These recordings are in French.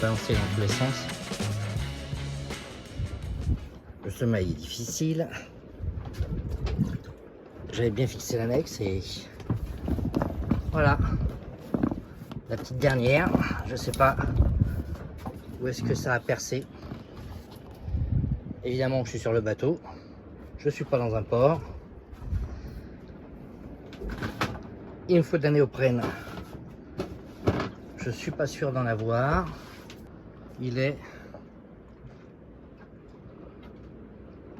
balancer dans tous les sens. Le sommeil est difficile. J'avais bien fixé l'annexe et voilà. La petite dernière, je sais pas où est-ce que ça a percé. Évidemment, je suis sur le bateau. Je suis pas dans un port. Il me faut de la néoprène. Je suis pas sûr d'en avoir. Il est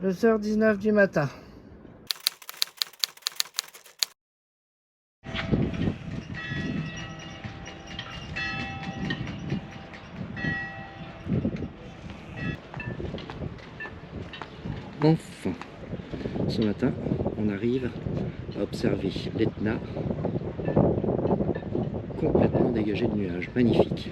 2h19 du matin. Enfin, ce matin, on arrive à observer l'Etna complètement dégagé de nuages. Magnifique.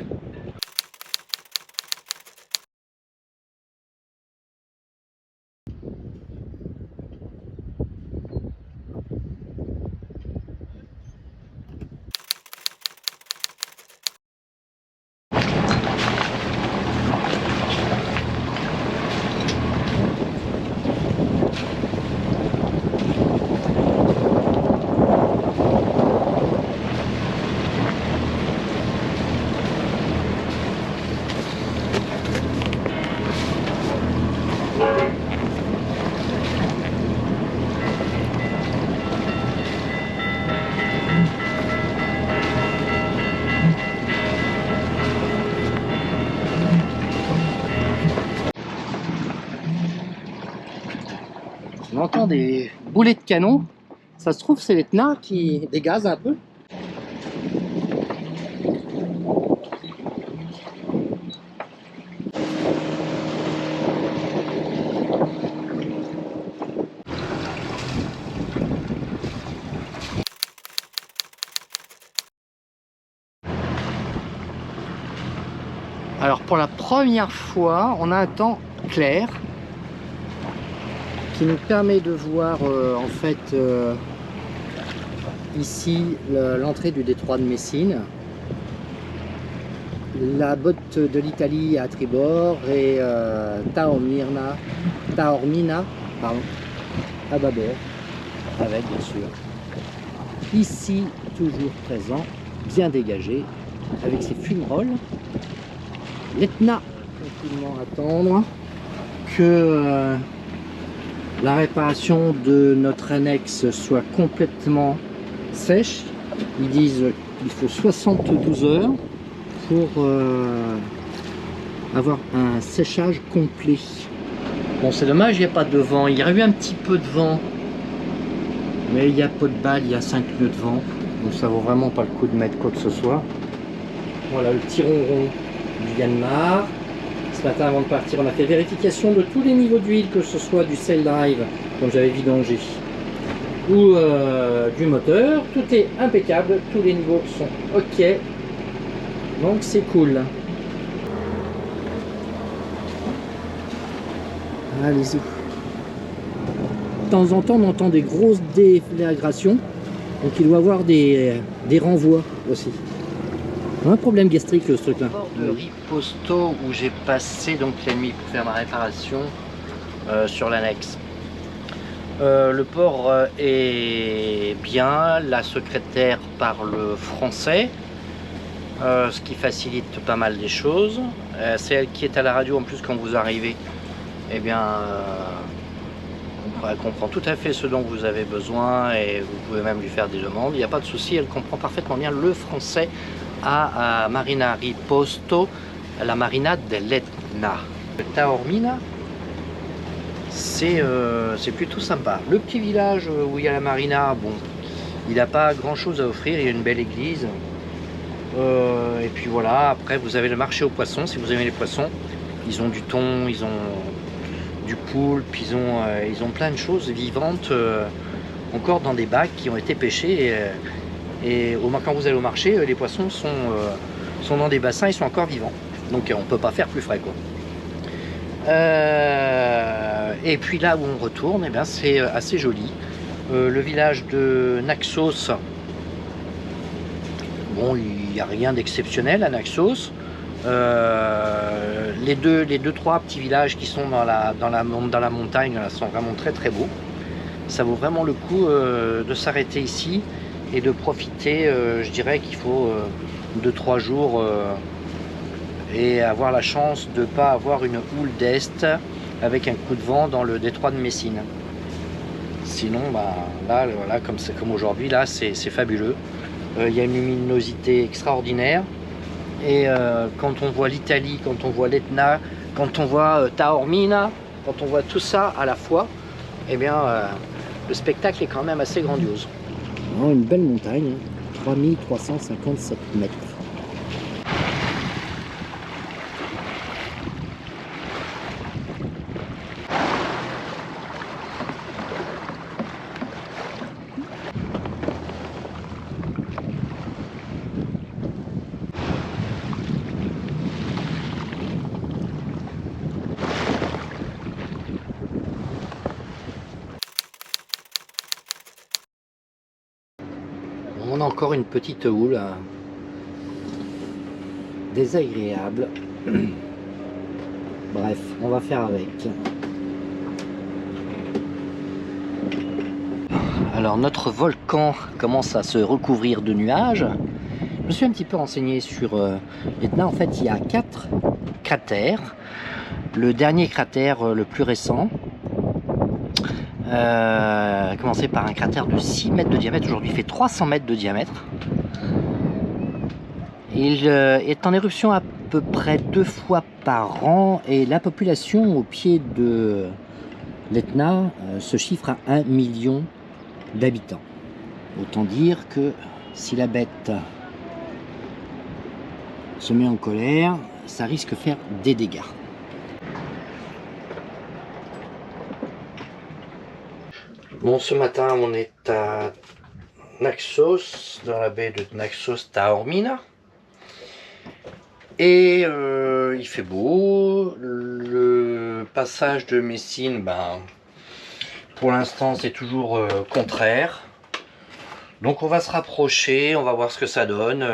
On entend des boulets de canon. Ça se trouve, c'est l'Etna qui dégaze un peu. Alors pour la première fois, on a un temps clair qui nous permet de voir en fait ici l'entrée du détroit de Messine, la botte de l'Italie à tribord et Taormina pardon, à bâbord, avec bien sûr. Ici toujours présent, bien dégagé, avec ses fumerolles. L'Etna, tranquillement attendre que la réparation de notre annexe soit complètement sèche. Ils disent qu'il faut 72 heures pour avoir un séchage complet. Bon, c'est dommage, il n'y a pas de vent. Il y a eu un petit peu de vent, mais il n'y a pas de balle, il y a 5 nœuds de vent. Donc ça vaut vraiment pas le coup de mettre quoi que ce soit. Voilà le petit ronron du Yanmar. Ce matin, avant de partir, on a fait vérification de tous les niveaux d'huile, que ce soit du sail drive, comme j'avais vidangé, ou du moteur. Tout est impeccable, tous les niveaux sont ok, donc c'est cool. Allez-y. De temps en temps, on entend des grosses déflagrations, donc il doit y avoir des renvois aussi. Un problème gastrique, ce truc là. Port de Riposto où j'ai passé donc la nuit pour faire ma réparation sur l'annexe. Le port est bien, la secrétaire parle français, ce qui facilite pas mal les choses. C'est elle qui est à la radio en plus quand vous arrivez. Eh bien, elle comprend tout à fait ce dont vous avez besoin et vous pouvez même lui faire des demandes. Il n'y a pas de souci, elle comprend parfaitement bien le français. À Marina Riposto, la marina dell'Etna. Taormina, c'est plutôt sympa. Le petit village où il y a la marina, bon, il n'a pas grand chose à offrir, il y a une belle église. Et puis voilà, après vous avez le marché aux poissons, si vous aimez les poissons. Ils ont du thon, ils ont du poulpe, ils ont plein de choses vivantes, encore dans des bacs qui ont été pêchés. Et quand vous allez au marché, les poissons sont dans des bassins, ils sont encore vivants. Donc on ne peut pas faire plus frais, quoi. Et puis là où on retourne, eh bien, c'est assez joli. Le village de Naxos, bon, il n'y a rien d'exceptionnel à Naxos. Les deux, trois petits villages qui sont dans la montagne là, sont vraiment très très beaux. Ça vaut vraiment le coup de s'arrêter ici et de profiter. Je dirais qu'il faut 2-3 jours et avoir la chance de ne pas avoir une houle d'est avec un coup de vent dans le détroit de Messine. Sinon, bah, là, voilà, comme aujourd'hui, là, c'est fabuleux. Il y a une luminosité extraordinaire. Et quand on voit l'Italie, quand on voit l'Etna, quand on voit Taormina, quand on voit tout ça à la fois, eh bien, le spectacle est quand même assez grandiose. Une belle montagne, 3357 mètres. On a encore une petite houle désagréable. Bref, on va faire avec. Alors notre volcan commence à se recouvrir de nuages. Je me suis un petit peu renseigné sur l'Etna. En fait, il y a 4 cratères. Le dernier cratère, le plus récent, a commencé par un cratère de 6 mètres de diamètre. Aujourd'hui, il fait 300 mètres de diamètre. Il est en éruption à peu près 2 fois par an et la population au pied de l'Etna se chiffre à 1 million d'habitants. Autant dire que si la bête se met en colère, ça risque de faire des dégâts. Bon, ce matin, on est à Naxos, dans la baie de Naxos Taormina. Et il fait beau. Le passage de Messine, ben, pour l'instant, c'est toujours contraire. Donc on va se rapprocher, on va voir ce que ça donne.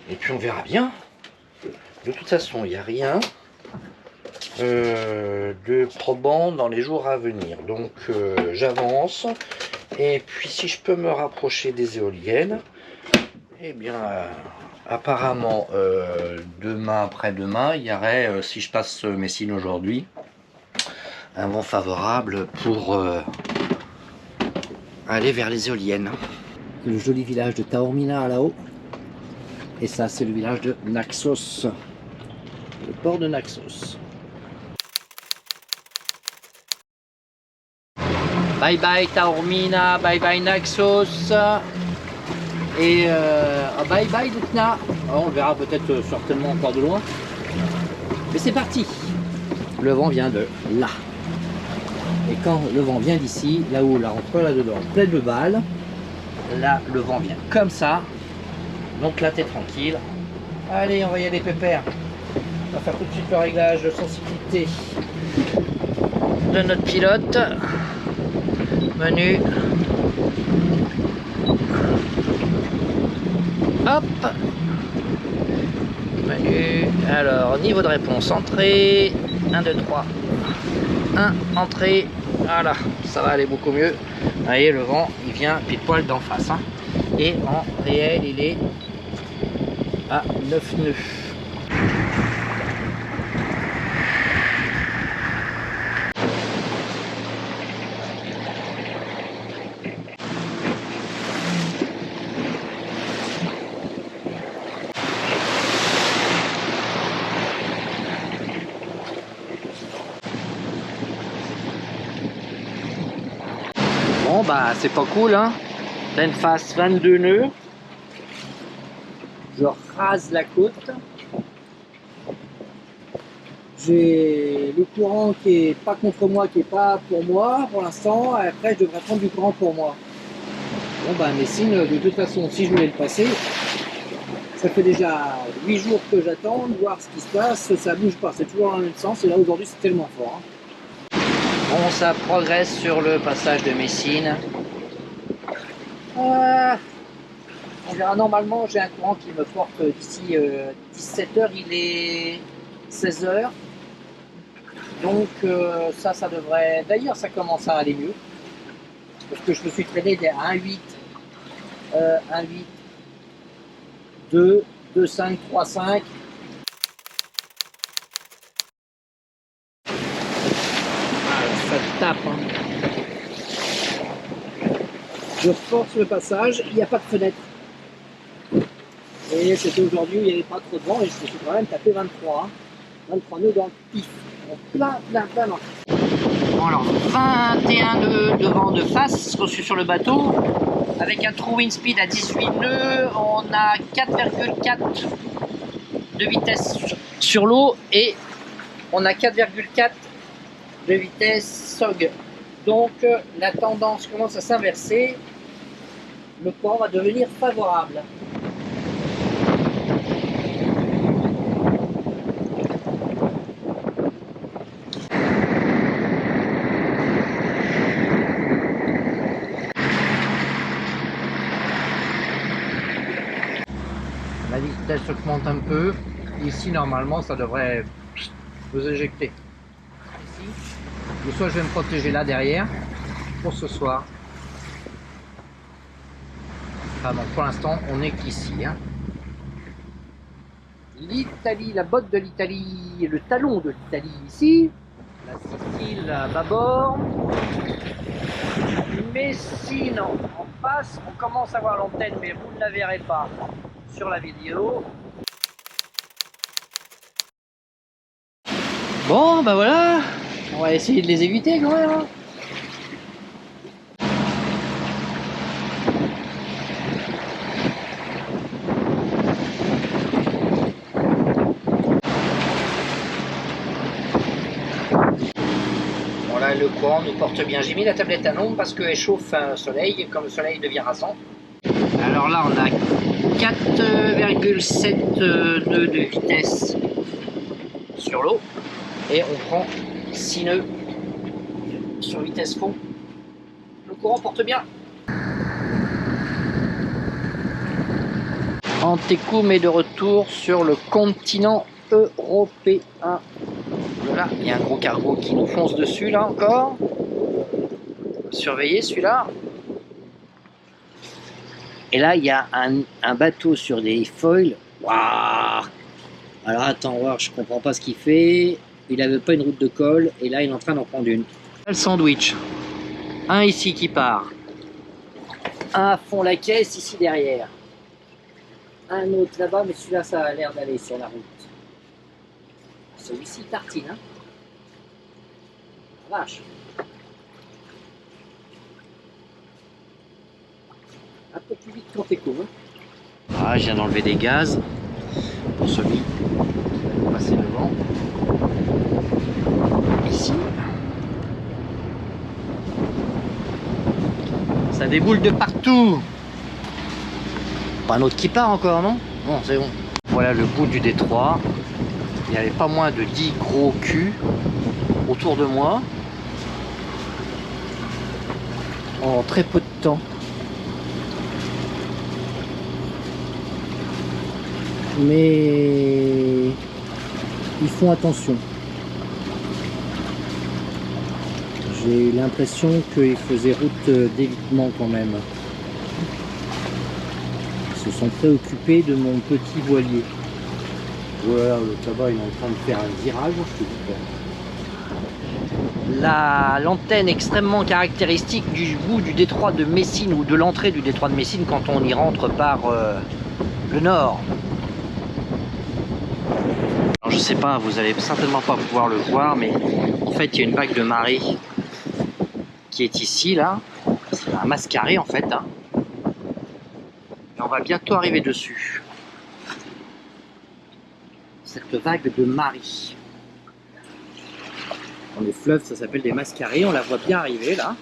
Et puis on verra bien. De toute façon, il n'y a rien de probant dans les jours à venir. Donc j'avance. Et puis si je peux me rapprocher des éoliennes, eh bien apparemment demain, après-demain, il y aurait, si je passe Messine aujourd'hui, un vent favorable pour aller vers les éoliennes. Le joli village de Taormina là-haut. Et ça, c'est le village de Naxos. Le port de Naxos. Bye bye Taormina, bye bye Naxos. Et bye bye l'Etna. On le verra peut-être certainement encore de loin. Mais c'est parti. Le vent vient de là. Et quand le vent vient d'ici, là-haut, là, on prend là-dedans, plein de balles. Là, le vent vient comme ça. Donc là, t'es tranquille. Allez, on va y aller, pépère. On va faire tout de suite le réglage de sensibilité de notre pilote. Menu. Hop. Menu. Alors, niveau de réponse, entrée. 1, 2, 3. 1, entrée. Voilà, ça va aller beaucoup mieux. Vous voyez, le vent, il vient pile poil d'en face. Hein. Et en réel, il est à 9 nœuds. Bon bah c'est pas cool hein. Pleine face 22 nœuds. Je rase la côte. J'ai le courant qui est pas contre moi, qui est pas pour moi pour l'instant. Après je devrais prendre du courant pour moi. Bon bah Messine, de toute façon si je voulais le passer, ça fait déjà 8 jours que j'attends de voir ce qui se passe, ça bouge pas, c'est toujours dans le même sens et là aujourd'hui c'est tellement fort. Hein. Bon, ça progresse sur le passage de Messine. On verra, normalement j'ai un courant qui me porte d'ici 17 heures, il est 16 heures. Donc ça devrait... D'ailleurs ça commence à aller mieux. Parce que je me suis traîné des 1,8, 1,8, 2, 2,5, 3,5. Ça tape. Hein. Je force le passage, il n'y a pas de fenêtre. Et c'était aujourd'hui où il n'y avait pas trop de vent et je me suis quand même tapé 23. 23 nœuds dans le pif. Plein. Bon alors, 21 nœuds de vent de face reçus sur le bateau. Avec un true wind speed à 18 nœuds, on a 4,4 de vitesse sur l'eau et on a 4,4 de vitesse SOG. Donc la tendance commence à s'inverser. Le courant va devenir favorable. La vitesse augmente un peu. Ici, normalement, ça devrait vous éjecter. Ici. Ou soit je vais me protéger là derrière pour ce soir. Ah bon, pour l'instant, on n'est qu'ici. Hein. L'Italie, la botte de l'Italie, le talon de l'Italie ici. La Sicile à bâbord. Messine en face. On commence à voir l'antenne, mais vous ne la verrez pas sur la vidéo. Bon, bah voilà, on va essayer de les éviter quand même. Hein. Voilà, le courant nous porte bien. J'ai mis la tablette à l'ombre parce qu'elle chauffe un soleil, comme le soleil devient rasant. Alors là, on a 4,7 nœuds de vitesse sur l'eau et on prend 6 nœuds sur vitesse fond. Le courant porte bien. Antekum est de retour sur le continent européen. Là, il y a un gros cargo qui nous fonce dessus là encore. Surveillez celui-là. Et là, il y a un bateau sur des foils. Waouh! Alors attends, voir, je comprends pas ce qu'il fait. Il avait pas une route de colle et là, il est en train d'en prendre une. Le sandwich. Un ici qui part. Un à fond la caisse ici derrière. Un autre là-bas, mais celui-là, ça a l'air d'aller sur la route. Celui-ci tartine, hein. Vache. Un peu plus vite quand t'es court. Hein. Ah, je viens d'enlever des gaz pour celui qui va passer devant. Ici. Ça déboule de partout. Pas un autre qui part encore, non? Bon, c'est bon. Voilà le bout du détroit. Il n'y avait pas moins de 10 gros culs autour de moi. En très peu de temps. Mais ils font attention. J'ai l'impression qu'ils faisaient route d'évitement quand même. Ils se sont préoccupés de mon petit voilier. Voilà, le tabac il est en train de faire un virage, je te dis pas. L'antenne extrêmement caractéristique du bout du détroit de Messine ou de l'entrée du détroit de Messine quand on y rentre par le nord. Alors, je sais pas, vous allez certainement pas pouvoir le voir, mais en fait il y a une vague de marée qui est ici là. C'est un mascaré en fait. Hein. Et on va bientôt arriver dessus. Cette vague de marée. Dans les fleuves, ça s'appelle des mascarés. On la voit bien arriver là.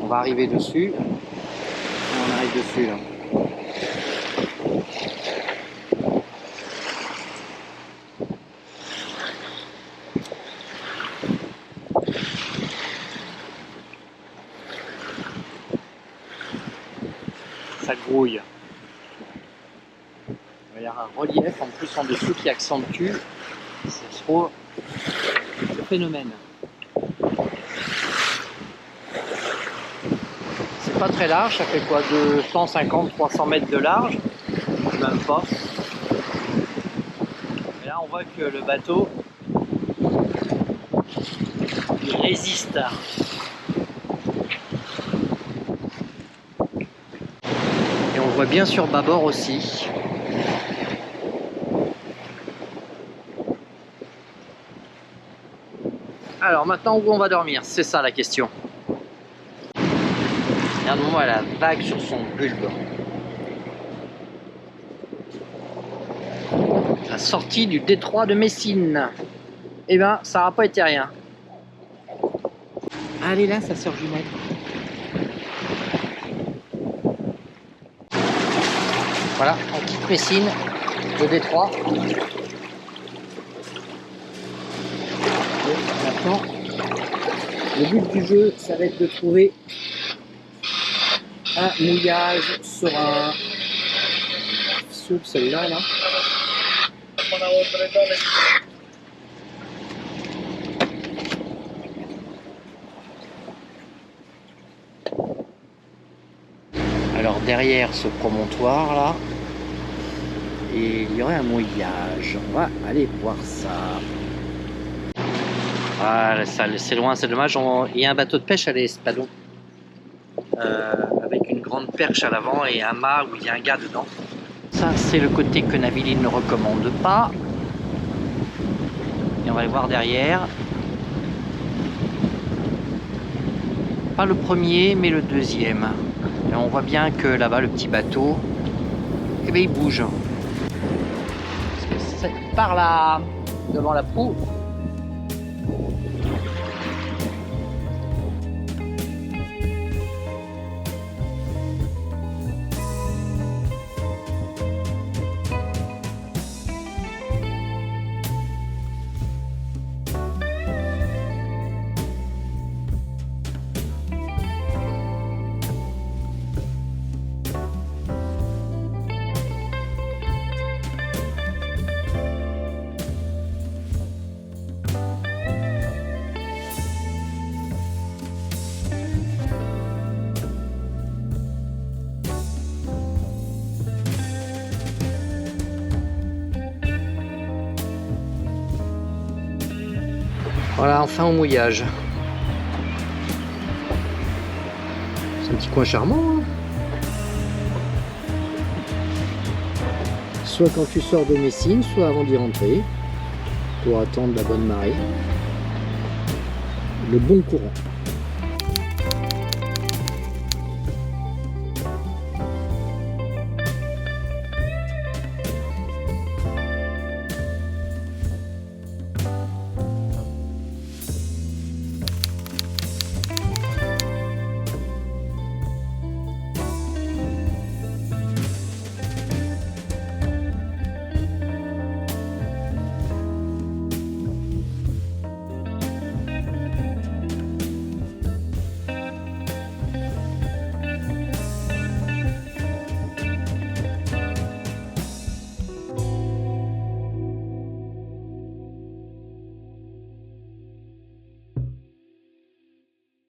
On va arriver dessus. On arrive dessus là. ça grouille. Il y a un relief en plus en dessous qui accentue, je trouve, le phénomène. C'est pas très large, ça fait quoi, 250-300 mètres de large, même pas. Et là on voit que le bateau il résiste. Et on voit bien sur bâbord aussi. Alors maintenant, où on va dormir? C'est ça la question. Regardons-moi la vague sur son bulbe. La sortie du détroit de Messine. Eh ben, ça n'aura pas été rien. Allez là, sa sœur jumelle. Voilà, on quitte Messine, le détroit. Maintenant, le but du jeu, ça va être de trouver un mouillage serein sur celui-là. Là. Alors derrière ce promontoire là, il y aurait un mouillage. On va aller voir ça. Ah, c'est loin, c'est dommage. Il y a un bateau de pêche à l'Espadon avec une grande perche à l'avant et un mât où il y a un gars dedans. Ça, c'est le côté que Navili ne recommande pas. Et on va aller voir derrière. Pas le premier, mais le deuxième. Et on voit bien que là-bas, le petit bateau, eh bien, il bouge. Parce que c'est par là, devant la proue. Voilà, enfin au mouillage. C'est un petit coin charmant. Hein, soit quand tu sors de Messine, soit avant d'y rentrer, pour attendre la bonne marée. Le bon courant.